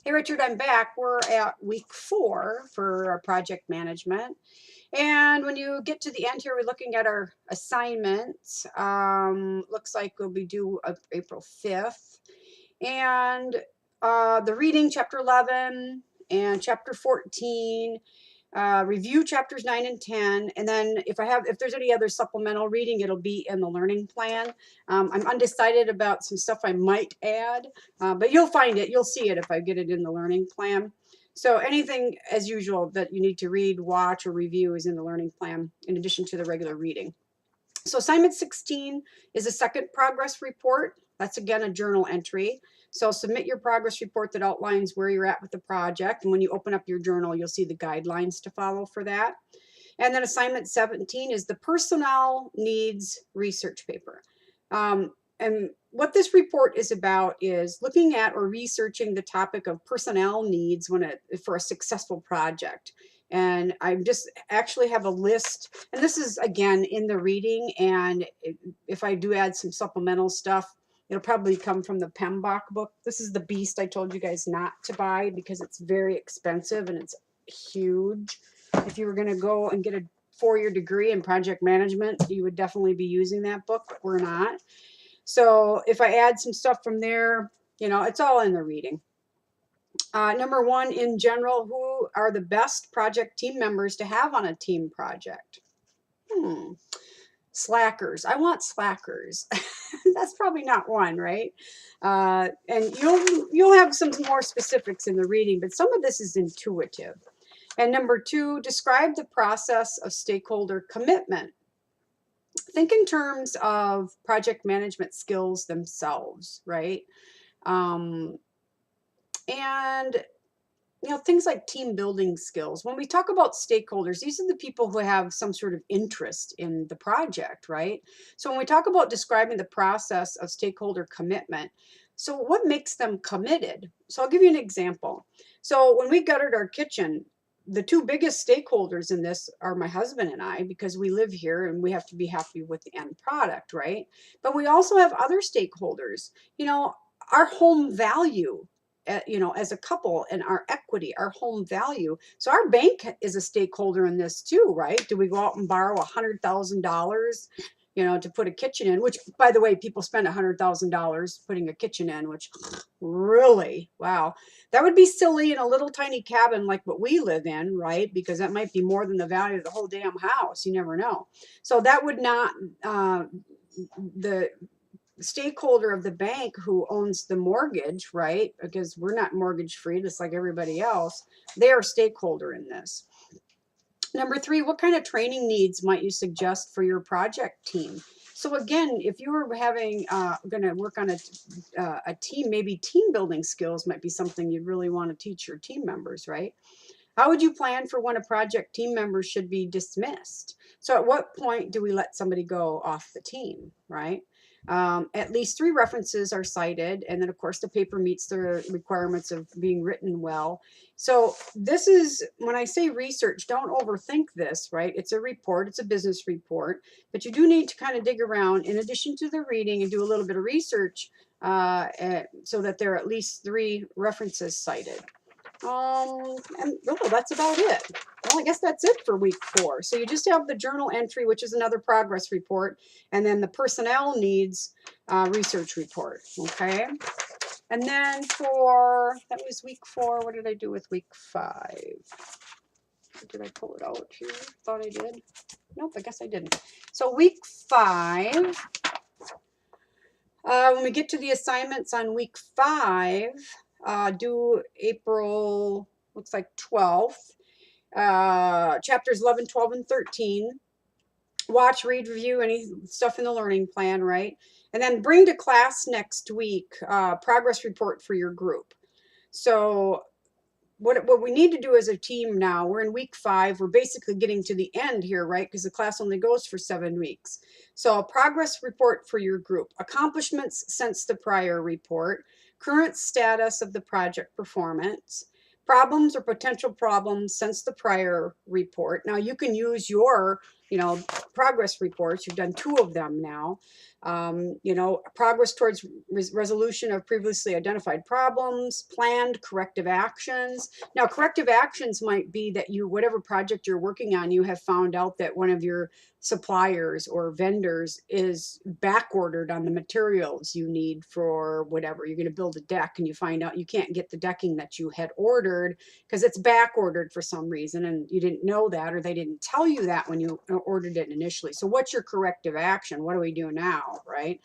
Hey Richard, I'm back. We're at week 4 for our project management. And when you get to the end here, we're looking at our assignments. Looks like we'll be due April 5th. And the reading, chapter 11 and chapter 14. Review chapters 9 and 10, and then if there's any other supplemental reading, it'll be in the learning plan. I'm undecided about some stuff I might add, but you'll find it, you'll see it if I get it in the learning plan. So anything as usual that you need to read, watch, or review is in the learning plan in addition to the regular reading. So assignment 16 is a second progress report. That's again a journal entry. So submit your progress report that outlines where you're at with the project. And when you open up your journal, you'll see the guidelines to follow for that. And then assignment 17 is the personnel needs research paper. And what this report is about is looking at or researching the topic of personnel needs for a successful project. And I just actually have a list, and this is again in the reading, and if I do add some supplemental stuff, it'll probably come from the PMBOK book. This is the beast I told you guys not to buy because it's very expensive and it's huge. If you were going to go and get a 4-year degree in project management, you would definitely be using that book, but we're not. So if I add some stuff from there, it's all in the reading. Number 1, in general, who are the best project team members to have on a team project? Slackers. I want slackers. That's probably not one, right? And you'll have some more specifics in the reading, but some of this is intuitive. And number 2, describe the process of stakeholder commitment. Think in terms of project management skills themselves, right? And things like team building skills. When we talk about stakeholders, these are the people who have some sort of interest in the project, right? So when we talk about describing the process of stakeholder commitment, so what makes them committed? So I'll give you an example. So when we gutted our kitchen, the 2 biggest stakeholders in this are my husband and I, because we live here and we have to be happy with the end product, right? But we also have other stakeholders, our home value, as a couple, and our equity, our home value. So our bank is a stakeholder in this too, right? Do we go out and borrow $100,000, to put a kitchen in, which, by the way, people spend $100,000 putting a kitchen in, which really, wow, that would be silly in a little tiny cabin like what we live in, right? Because that might be more than the value of the whole damn house. You never know. So that would not, the stakeholder of the bank who owns the mortgage, right? Because we're not mortgage free, just like everybody else. They are a stakeholder in this. Number 3, what kind of training needs might you suggest for your project team? So again, if you were going to work on a team, maybe team building skills might be something you'd really want to teach your team members, right? How would you plan for when a project team member should be dismissed? So at what point do we let somebody go off the team, right? At least 3 references are cited, and then of course the paper meets the requirements of being written well. So this is, when I say research, don't overthink this, right? It's a report, it's a business report, but you do need to kind of dig around in addition to the reading and do a little bit of research so that there are at least 3 references cited. And that's about it. Well, I guess that's it for week 4. So you just have the journal entry, which is another progress report, and then the personnel needs research report. Okay. And then that was week 4. What did I do with week 5? Did I pull it out here? Thought I did. Nope, I guess I didn't. So week 5, when we get to the assignments on week 5, due April, looks like 12th, chapters 11, 12, and 13. Watch, read, review any stuff in the learning plan, right? And then bring to class next week progress report for your group. So what we need to do as a team now, we're in week 5, we're basically getting to the end here, right? Because the class only goes for 7 weeks. So a progress report for your group, accomplishments since the prior report, current status of the project performance, problems or potential problems since the prior report. Now you can use your progress reports. You've done 2 of them now. Progress towards resolution of previously identified problems, planned corrective actions. Now, corrective actions might be that whatever project you're working on, you have found out that one of your suppliers or vendors is back ordered on the materials you need for whatever. You're going to build a deck and you find out you can't get the decking that you had ordered because it's back ordered for some reason, and you didn't know that, or they didn't tell you that when you ordered it initially. So what's your corrective action? What do we do now, right?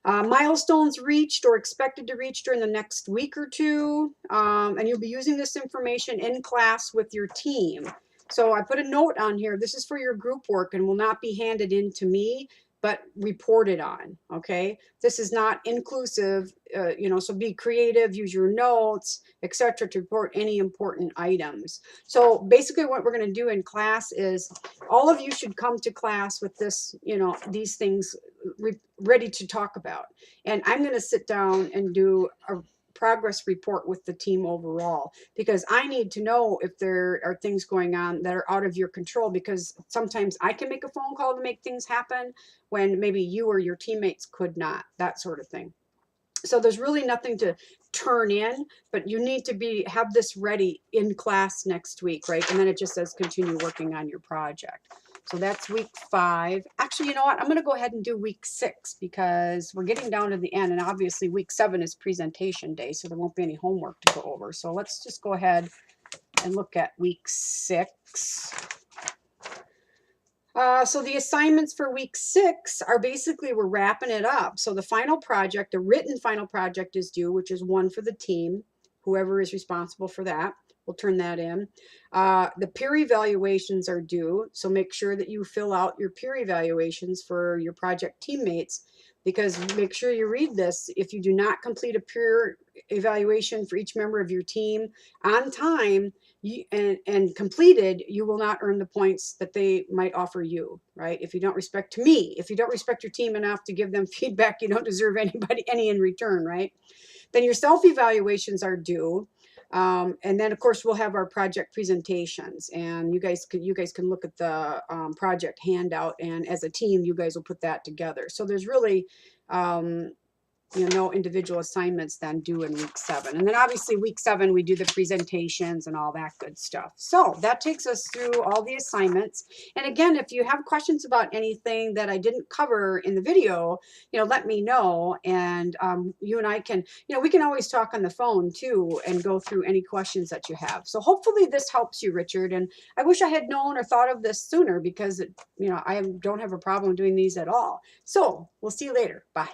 Milestones reached or expected to reach during the next week or two. And you'll be using this information in class with your team. So I put a note on here. This is for your group work and will not be handed in to me, but reported on. Okay. This is not inclusive, so be creative, use your notes, etc., to report any important items. So basically what we're going to do in class is all of you should come to class with this, these things ready to talk about. And I'm going to sit down and do a progress report with the team overall, because I need to know if there are things going on that are out of your control, because sometimes I can make a phone call to make things happen when maybe you or your teammates could not, that sort of thing. So there's really nothing to turn in, but you need to have this ready in class next week, right? And then it just says continue working on your project. So that's week 5. Actually, you know what? I'm going to go ahead and do week 6 because we're getting down to the end, and obviously week 7 is presentation day, so there won't be any homework to go over. So let's just go ahead and look at week 6. So the assignments for week 6 are basically, we're wrapping it up. So the final project, the written final project is due, which is 1 for the team. Whoever is responsible for that, we'll turn that in. The peer evaluations are due. So make sure that you fill out your peer evaluations for your project teammates, because make sure you read this. If you do not complete a peer evaluation for each member of your team on time, and completed, you will not earn the points that they might offer you, right? If you don't respect your team enough to give them feedback, you don't deserve any in return, right? Then your self-evaluations are due. And then of course we'll have our project presentations, and you guys can look at the project handout, and as a team you guys will put that together. So there's really no individual assignments then due in week 7. And then obviously week 7, we do the presentations and all that good stuff. So that takes us through all the assignments. And again, if you have questions about anything that I didn't cover in the video, let me know. And you and I can, we can always talk on the phone too and go through any questions that you have. So hopefully this helps you, Richard. And I wish I had known or thought of this sooner, because I don't have a problem doing these at all. So we'll see you later. Bye.